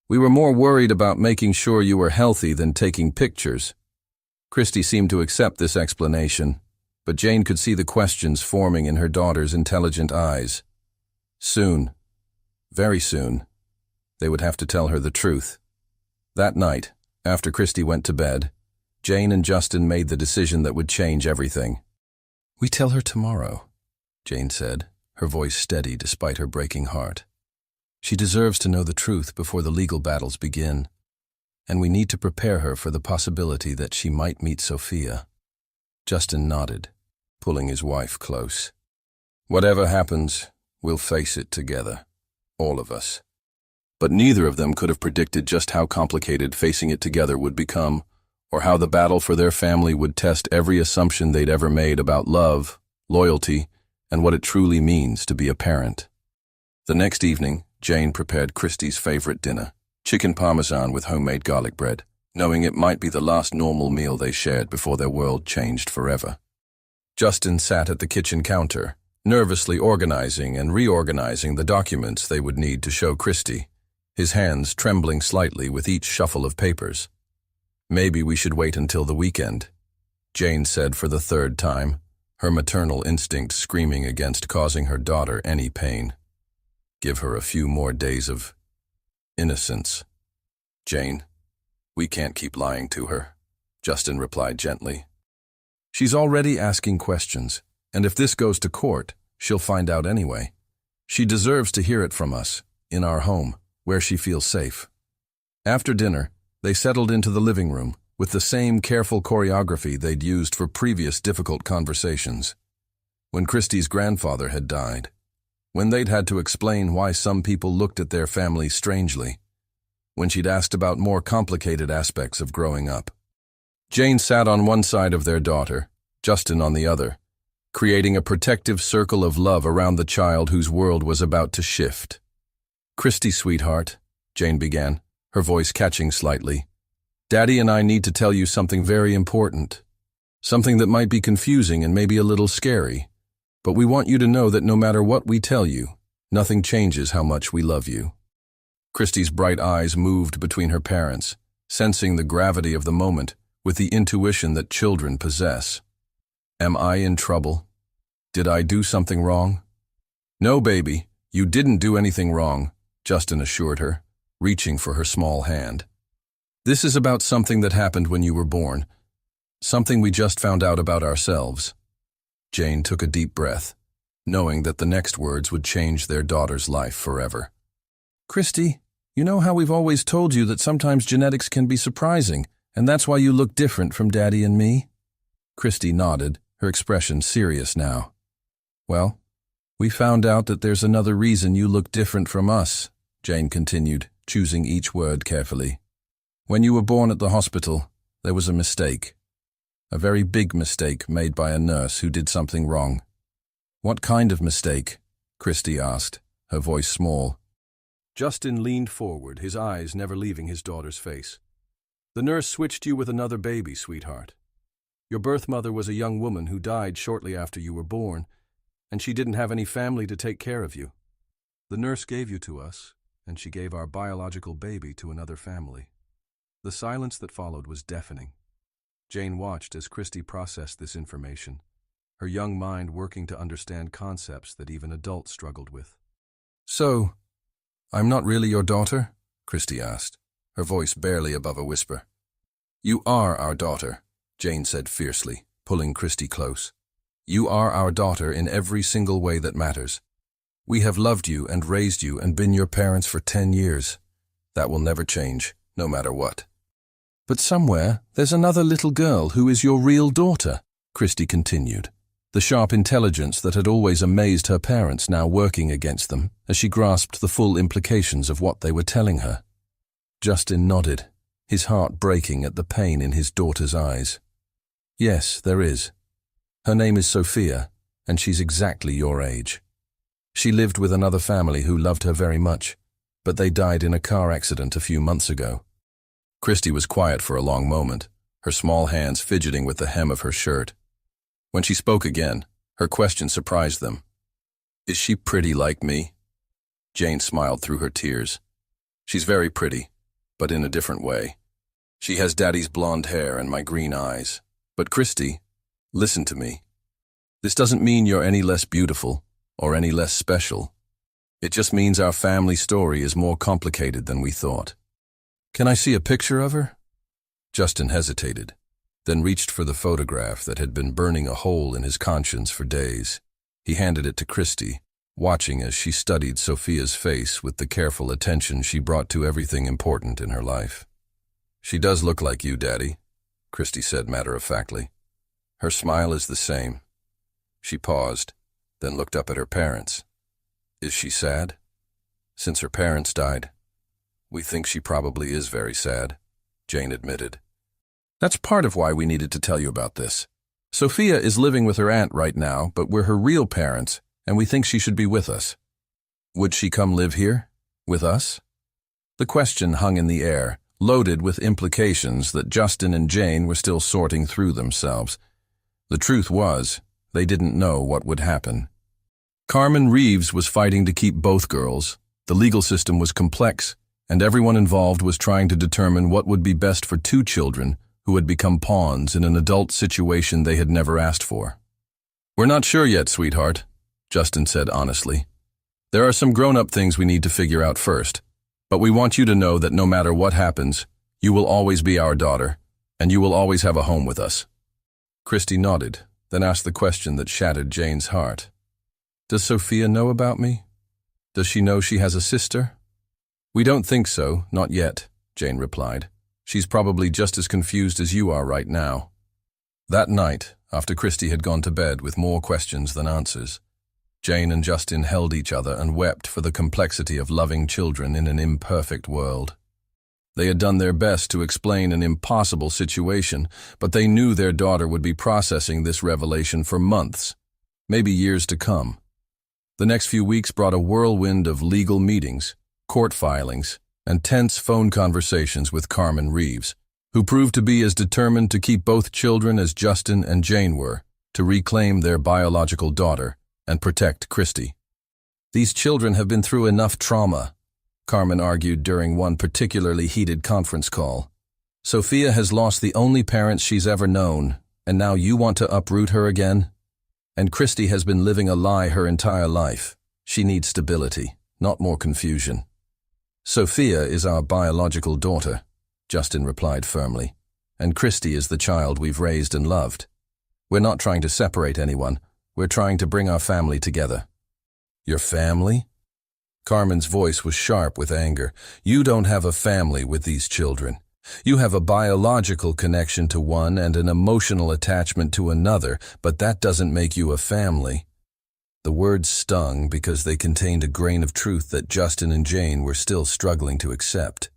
Speaker 1: "We were more worried about making sure you were healthy than taking pictures." Christy seemed to accept this explanation, but Jane could see the questions forming in her daughter's intelligent eyes. Soon, very soon, they would have to tell her the truth. That night, after Christy went to bed, Jane and Justin made the decision that would change everything. "We tell her tomorrow," Jane said, her voice steady despite her breaking heart. "She deserves to know the truth before the legal battles begin, and we need to prepare her for the possibility that she might meet Sophia." Justin nodded, pulling his wife close. "Whatever happens, we'll face it together, all of us." But neither of them could have predicted just how complicated facing it together would become, or how the battle for their family would test every assumption they'd ever made about love, loyalty, and what it truly means to be a parent. The next evening, Jane prepared Christy's favorite dinner, chicken parmesan with homemade garlic bread, knowing it might be the last normal meal they shared before their world changed forever. Justin sat at the kitchen counter, nervously organizing and reorganizing the documents they would need to show Christy, his hands trembling slightly with each shuffle of papers. "Maybe we should wait until the weekend," Jane said for the third time, her maternal instinct screaming against causing her daughter any pain. "Give her a few more days of innocence." "Jane, we can't keep lying to her," Justin replied gently. "She's already asking questions, and if this goes to court, she'll find out anyway. She deserves to hear it from us, in our home, where she feels safe." After dinner, they settled into the living room, with the same careful choreography they'd used for previous difficult conversations. When Christy's grandfather had died, when they'd had to explain why some people looked at their family strangely, when she'd asked about more complicated aspects of growing up. Jane sat on one side of their daughter, Justin on the other, creating a protective circle of love around the child whose world was about to shift. "Christy, sweetheart," Jane began, her voice catching slightly, "Daddy and I need to tell you something very important. Something that might be confusing and maybe a little scary. But we want you to know that no matter what we tell you, nothing changes how much we love you." Christy's bright eyes moved between her parents, sensing the gravity of the moment with the intuition that children possess. "Am I in trouble? Did I do something wrong?" "No, baby, you didn't do anything wrong," Justin assured her, reaching for her small hand. "This is about something that happened when you were born, something we just found out about ourselves." Jane took a deep breath, knowing that the next words would change their daughter's life forever. "Christy, you know how we've always told you that sometimes genetics can be surprising, and that's why you look different from Daddy and me?" Christy nodded, her expression serious now. "Well, we found out that there's another reason you look different from us," Jane continued, choosing each word carefully. "When you were born at the hospital, there was a mistake. A very big mistake made by a nurse who did something wrong." "What kind of mistake?" Christy asked, her voice small. Justin leaned forward, his eyes never leaving his daughter's face. "The nurse switched you with another baby, sweetheart. Your birth mother was a young woman who died shortly after you were born, and she didn't have any family to take care of you. The nurse gave you to us, and she gave our biological baby to another family." The silence that followed was deafening. Jane watched as Christy processed this information, her young mind working to understand concepts that even adults struggled with. "So, I'm not really your daughter?" Christy asked, her voice barely above a whisper. "You are our daughter," Jane said fiercely, pulling Christy close. "You are our daughter in every single way that matters. We have loved you and raised you and been your parents for 10 years. That will never change, no matter what." "But somewhere, there's another little girl who is your real daughter," Christy continued, the sharp intelligence that had always amazed her parents now working against them as she grasped the full implications of what they were telling her. Justin nodded, his heart breaking at the pain in his daughter's eyes. Yes, there is. Her name is Sophia, and she's exactly your age. She lived with another family who loved her very much, but they died in a car accident a few months ago. Christy was quiet for a long moment, her small hands fidgeting with the hem of her shirt. When she spoke again, her question surprised them. Is she pretty like me? Jane smiled through her tears. She's very pretty, but in a different way. She has Daddy's blonde hair and my green eyes. But Christy, listen to me. This doesn't mean you're any less beautiful or any less special. It just means our family story is more complicated than we thought. Can I see a picture of her? Justin hesitated, then reached for the photograph that had been burning a hole in his conscience for days. He handed it to Christy, watching as she studied Sophia's face with the careful attention she brought to everything important in her life. She does look like you, Daddy, Christy said matter-of-factly. Her smile is the same. She paused, then looked up at her parents. Is she sad? Since her parents died, we think she probably is very sad, Jane admitted. That's part of why we needed to tell you about this. Sophia is living with her aunt right now, but we're her real parents, and we think she should be with us. Would she come live here? With us? The question hung in the air, loaded with implications that Justin and Jane were still sorting through themselves. The truth was, they didn't know what would happen. Carmen Reeves was fighting to keep both girls. The legal system was complex, and everyone involved was trying to determine what would be best for two children who had become pawns in an adult situation they had never asked for. We're not sure yet, sweetheart, Justin said honestly. There are some grown-up things we need to figure out first, but we want you to know that no matter what happens, you will always be our daughter, and you will always have a home with us. Christy nodded, then asked the question that shattered Jane's heart. Does Sophia know about me? Does she know she has a sister? We don't think so, not yet, Jane replied. She's probably just as confused as you are right now. That night, after Christy had gone to bed with more questions than answers, Jane and Justin held each other and wept for the complexity of loving children in an imperfect world. They had done their best to explain an impossible situation, but they knew their daughter would be processing this revelation for months, maybe years to come. The next few weeks brought a whirlwind of legal meetings, court filings, and tense phone conversations with Carmen Reeves, who proved to be as determined to keep both children as Justin and Jane were, to reclaim their biological daughter and protect Christy. These children have been through enough trauma, Carmen argued during one particularly heated conference call. Sophia has lost the only parents she's ever known, and now you want to uproot her again? And Christy has been living a lie her entire life. She needs stability, not more confusion. Sophia is our biological daughter, Justin replied firmly, and Christy is the child we've raised and loved. We're not trying to separate anyone. We're trying to bring our family together. Your family? Carmen's voice was sharp with anger. You don't have a family with these children. You have a biological connection to one and an emotional attachment to another, but that doesn't make you a family. The words stung because they contained a grain of truth that Justin and Jane were still struggling to accept.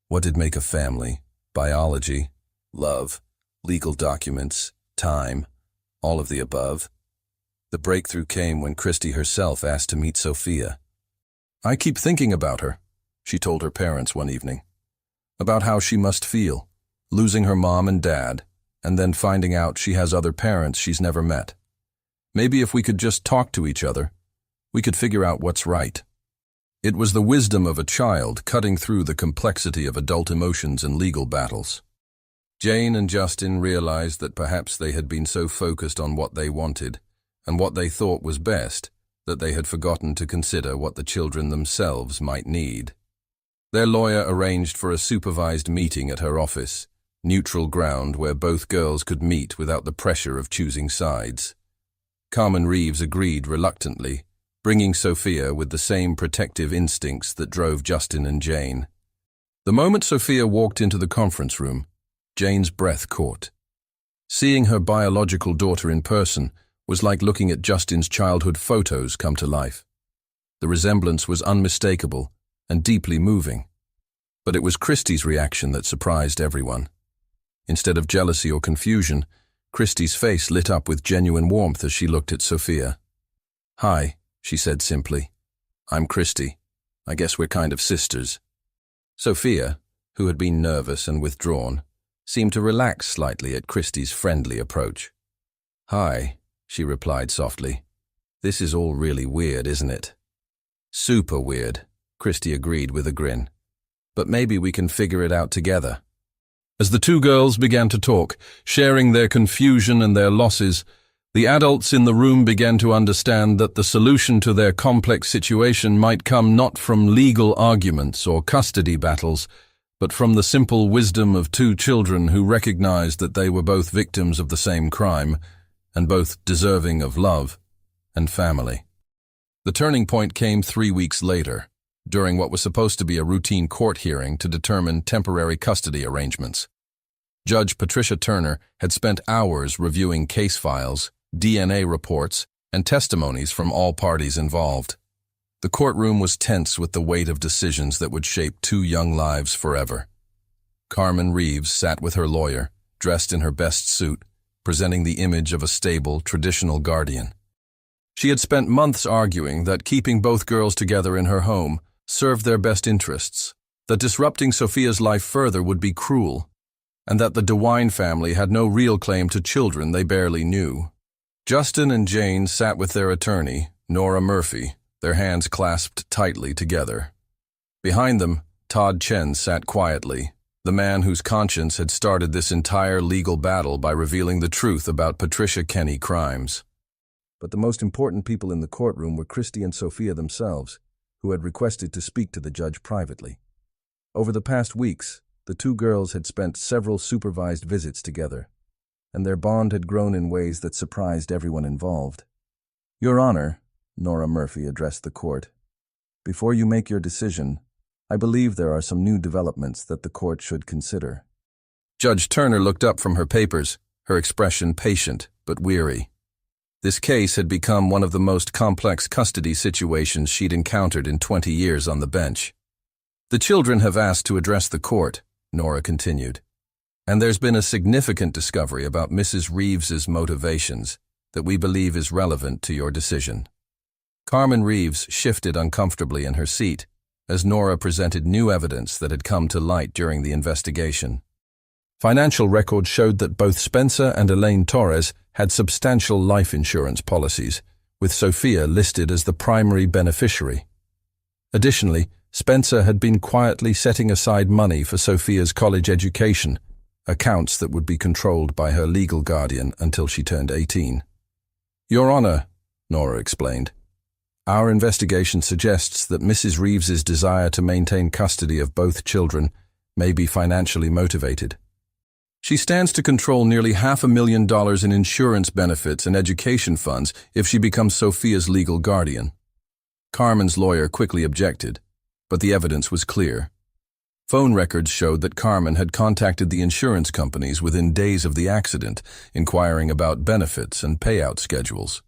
Speaker 1: What did make a family? Biology, love, legal documents, time, all of the above. The breakthrough came when Christy herself asked to meet Sophia. I keep thinking about her, she told her parents one evening. About how she must feel, losing her mom and dad, and then finding out she has other parents she's never met. Maybe if we could just talk to each other, we could figure out what's right. It was the wisdom of a child cutting through the complexity of adult emotions and legal battles. Jane and Justin realized that perhaps they had been so focused on what they wanted and what they thought was best that they had forgotten to consider what the children themselves might need. Their lawyer arranged for a supervised meeting at her office, neutral ground where both girls could meet without the pressure of choosing sides. Carmen Reeves agreed reluctantly, bringing Sophia with the same protective instincts that drove Justin and Jane. The moment Sophia walked into the conference room, Jane's breath caught. Seeing her biological daughter in person was like looking at Justin's childhood photos come to life. The resemblance was unmistakable and deeply moving. But it was Christy's reaction that surprised everyone. Instead of jealousy or confusion, Christie's face lit up with genuine warmth as she looked at Sophia. "Hi," she said simply. "I'm Christie. I guess we're kind of sisters." Sophia, who had been nervous and withdrawn, seemed to relax slightly at Christie's friendly approach. "Hi," she replied softly. "This is all really weird, isn't it?" "Super weird," Christie agreed with a grin. "But maybe we can figure it out together." As the two girls began to talk, sharing their confusion and their losses, the adults in the room began to understand that the solution to their complex situation might come not from legal arguments or custody battles, but from the simple wisdom of two children who recognized that they were both victims of the same crime and both deserving of love and family. The turning point came 3 weeks later, during what was supposed to be a routine court hearing to determine temporary custody arrangements. Judge Patricia Turner had spent hours reviewing case files, DNA reports, and testimonies from all parties involved. The courtroom was tense with the weight of decisions that would shape two young lives forever. Carmen Reeves sat with her lawyer, dressed in her best suit, presenting the image of a stable, traditional guardian. She had spent months arguing that keeping both girls together in her home served their best interests, that disrupting Sophia's life further would be cruel, and that the DeWine family had no real claim to children they barely knew. Justin and Jane sat with their attorney, Nora Murphy, their hands clasped tightly together. Behind them, Todd Chen sat quietly, the man whose conscience had started this entire legal battle by revealing the truth about Patricia Kenny crimes. But the most important people in the courtroom were Christie and Sophia themselves, who had requested to speak to the judge privately. Over the past weeks, the two girls had spent several supervised visits together, and their bond had grown in ways that surprised everyone involved. "Your Honor," Nora Murphy addressed the court, "before you make your decision, I believe there are some new developments that the court should consider." Judge Turner looked up from her papers, her expression patient but weary. This case had become one of the most complex custody situations she'd encountered in 20 years on the bench. "The children have asked to address the court," Nora continued, "and there's been a significant discovery about Mrs. Reeves's motivations that we believe is relevant to your decision." Carmen Reeves shifted uncomfortably in her seat as Nora presented new evidence that had come to light during the investigation. Financial records showed that both Spencer and Elaine Torres had substantial life insurance policies, with Sophia listed as the primary beneficiary. Additionally, Spencer had been quietly setting aside money for Sophia's college education, accounts that would be controlled by her legal guardian until she turned 18. "Your Honor," Nora explained, "our investigation suggests that Mrs. Reeves's desire to maintain custody of both children may be financially motivated. She stands to control nearly $500,000 in insurance benefits and education funds if she becomes Sophia's legal guardian." Carmen's lawyer quickly objected, but the evidence was clear. Phone records showed that Carmen had contacted the insurance companies within days of the accident, inquiring about benefits and payout schedules.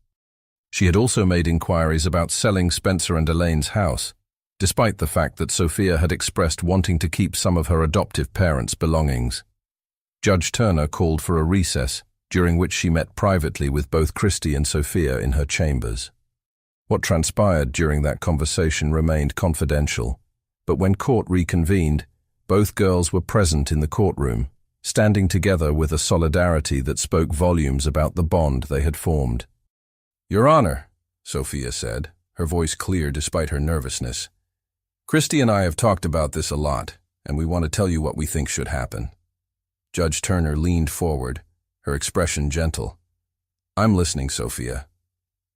Speaker 1: She had also made inquiries about selling Spencer and Elaine's house, despite the fact that Sophia had expressed wanting to keep some of her adoptive parents' belongings. Judge Turner called for a recess, during which she met privately with both Christie and Sophia in her chambers. What transpired during that conversation remained confidential, but when court reconvened, both girls were present in the courtroom, standing together with a solidarity that spoke volumes about the bond they had formed. "Your Honor," Sophia said, her voice clear despite her nervousness, "Christie and I have talked about this a lot, and we want to tell you what we think should happen." Judge Turner leaned forward, her expression gentle. "I'm listening, Sophia.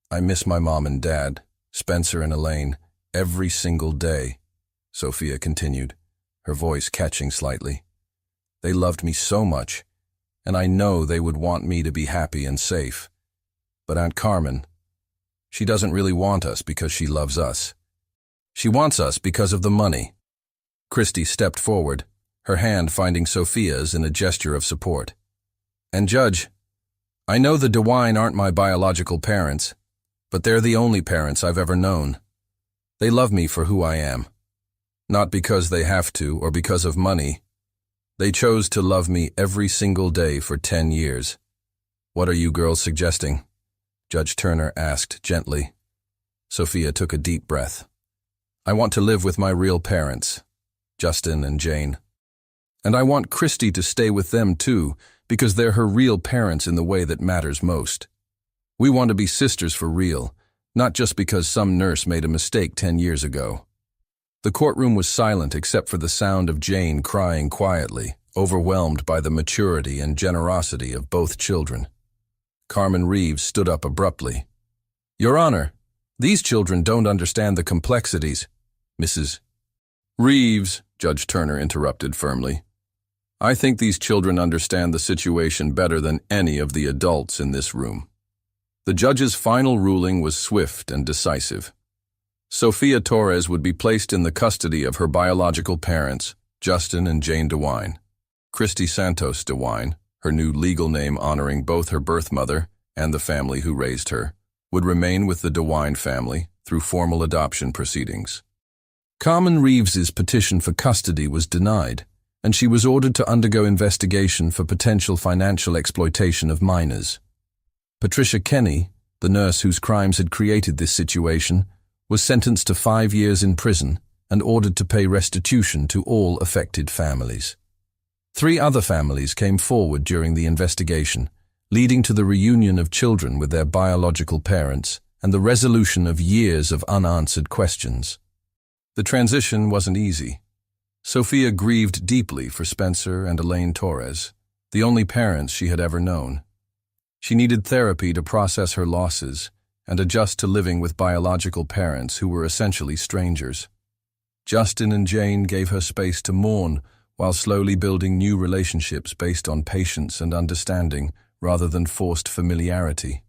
Speaker 1: I miss my mom and dad, Spencer and Elaine, every single day," Sophia continued, her voice catching slightly. "They loved me so much, and I know they would want me to be happy and safe. But Aunt Carmen, she doesn't really want us because she loves us. She wants us because of the money." Christie stepped forward, her hand finding Sophia's in a gesture of support. "And Judge, I know the DeWine aren't my biological parents, but they're the only parents I've ever known. They love me for who I am. Not because they have to or because of money. They chose to love me every single day for 10 years. "What are you girls suggesting?" Judge Turner asked gently. Sophia took a deep breath. "I want to live with my real parents, Justin and Jane. And I want Christy to stay with them too, because they're her real parents in the way that matters most. We want to be sisters for real, not just because some nurse made a mistake 10 years ago." The courtroom was silent except for the sound of Jane crying quietly, overwhelmed by the maturity and generosity of both children. Carmen Reeves stood up abruptly. "Your Honor, these children don't understand the complexities." "Mrs. Reeves," Judge Turner interrupted firmly, "I think these children understand the situation better than any of the adults in this room." The judge's final ruling was swift and decisive. Sophia Torres would be placed in the custody of her biological parents, Justin and Jane DeWine. Christy Santos DeWine, her new legal name honoring both her birth mother and the family who raised her, would remain with the DeWine family through formal adoption proceedings. Carmen Reeves's petition for custody was denied, and she was ordered to undergo investigation for potential financial exploitation of minors. Patricia Kenny, the nurse whose crimes had created this situation, was sentenced to 5 years in prison and ordered to pay restitution to all affected families. 3 other families came forward during the investigation, leading to the reunion of children with their biological parents and the resolution of years of unanswered questions. The transition wasn't easy. Sophia grieved deeply for Spencer and Elaine Torres, the only parents she had ever known. She needed therapy to process her losses and adjust to living with biological parents who were essentially strangers. Justin and Jane gave her space to mourn while slowly building new relationships based on patience and understanding rather than forced familiarity.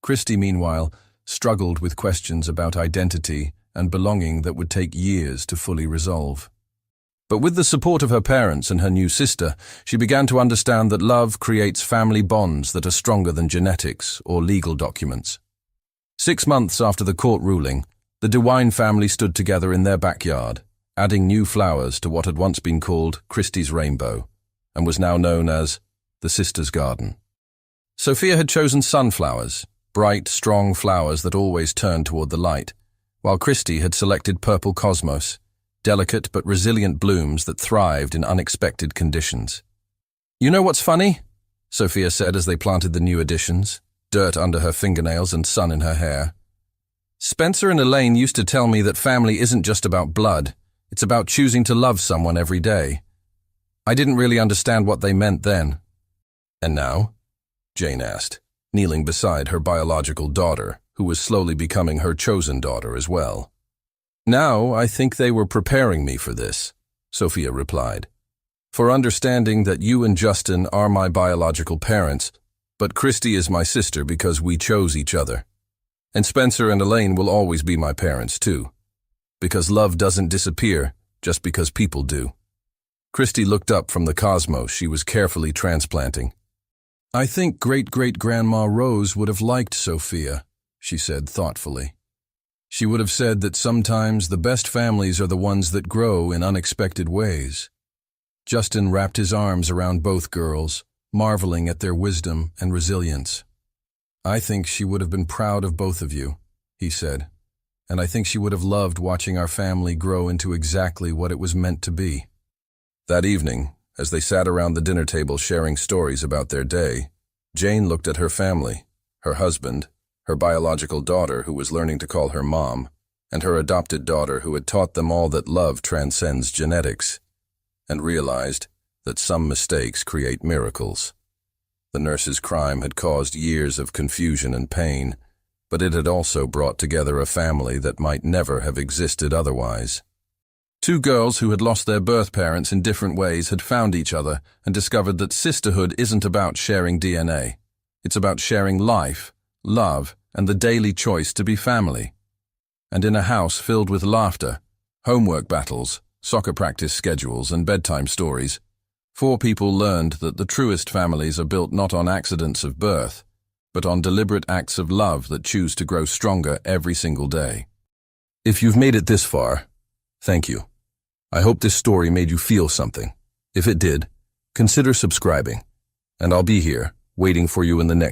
Speaker 1: Christy, meanwhile, struggled with questions about identity and belonging that would take years to fully resolve. But with the support of her parents and her new sister, she began to understand that love creates family bonds that are stronger than genetics or legal documents. 6 months after the court ruling, the DeWine family stood together in their backyard, adding new flowers to what had once been called Christy's Rainbow, and was now known as the Sisters' Garden. Sophia had chosen sunflowers, bright, strong flowers that always turned toward the light, while Christy had selected purple cosmos, delicate but resilient blooms that thrived in unexpected conditions. "You know what's funny?" Sophia said as they planted the new additions, dirt under her fingernails and sun in her hair. "Spencer and Elaine used to tell me that family isn't just about blood, it's about choosing to love someone every day. I didn't really understand what they meant then." "And now?" Jane asked, kneeling beside her biological daughter, who was slowly becoming her chosen daughter as well. "Now I think they were preparing me for this," Sophia replied. "For understanding that you and Justin are my biological parents, but Christy is my sister because we chose each other. And Spencer and Elaine will always be my parents too. Because love doesn't disappear just because people do." Christy looked up from the cosmos she was carefully transplanting. "I think great-great-grandma Rose would have liked Sophia," she said thoughtfully. "She would have said that sometimes the best families are the ones that grow in unexpected ways." Justin wrapped his arms around both girls, marveling at their wisdom and resilience. "I think she would have been proud of both of you," he said, "and I think she would have loved watching our family grow into exactly what it was meant to be." That evening, as they sat around the dinner table sharing stories about their day, Jane looked at her family, her husband, her biological daughter who was learning to call her mom, and her adopted daughter who had taught them all that love transcends genetics, and realized that some mistakes create miracles. The nurse's crime had caused years of confusion and pain, but it had also brought together a family that might never have existed otherwise. 2 girls who had lost their birth parents in different ways had found each other and discovered that sisterhood isn't about sharing DNA. It's about sharing life, love, and the daily choice to be family. And in a house filled with laughter, homework battles, soccer practice schedules, and bedtime stories, 4 people learned that the truest families are built not on accidents of birth, but on deliberate acts of love that choose to grow stronger every single day. If you've made it this far, thank you. I hope this story made you feel something. If it did, consider subscribing, and I'll be here waiting for you in the next